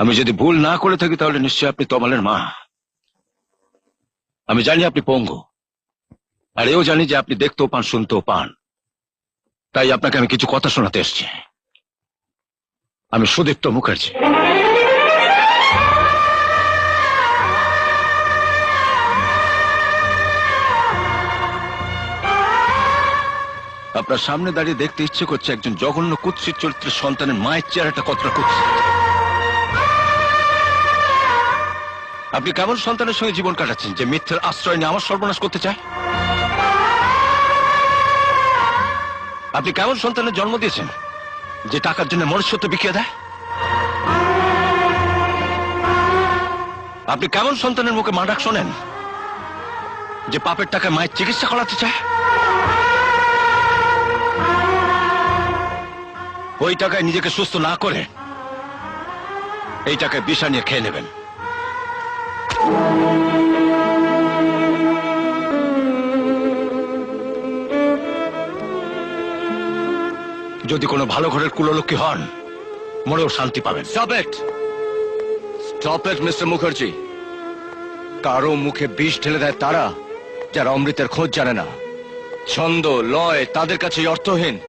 আমি যদি ভুল না করে থাকি তাহলে নিশ্চয়ই আপনি তমালের মা। আমি জানি আপনি পঙ্গু, আর এও জানি যে আপনি দেখতেও পান, শুনতেও পান। তাই আপনাকে আমি কিছু কথা শোনাতে এসেছি। আমি সুদীপ্ত মুখার্জি। আপনার সামনে দাঁড়িয়ে দেখতে ইচ্ছে করছে একজন জঘন্য কুৎসিত চরিত্রের সন্তানের মায়ের চেহারাটা কতটা কুৎসিত। আপনি কেমন সন্তানের সঙ্গে জীবন কাটাচ্ছেন যে মিথ্যের আশ্রয় নিয়ে আমার সর্বনাশ করতে চায়? আপনি কেমন সন্তানের জন্ম দিয়েছেন যে টাকার জন্য মনুষ্যত্ব বিকিয়ে দেয়? আপনি কেমন সন্তানের মুখে মা ডাক শোনেন যে পাপের টাকায় মায়ের চিকিৎসা করাতে চায়? ওই টাকায় নিজেকে সুস্থ না করে এই টাকায় বিষ নিয়ে খেয়ে নেবেন। যদি কোনো ভালো ঘরের কুললক্ষ্মী হন, মনেও শান্তি পাবেন। Stop it mister Mukherjee. কারো মুখে বিষ ঢেলে দেয় তারা যারা অমৃতের খোঁজ জানে না। ছন্দ লয় তাদের কাছে অর্থহীন।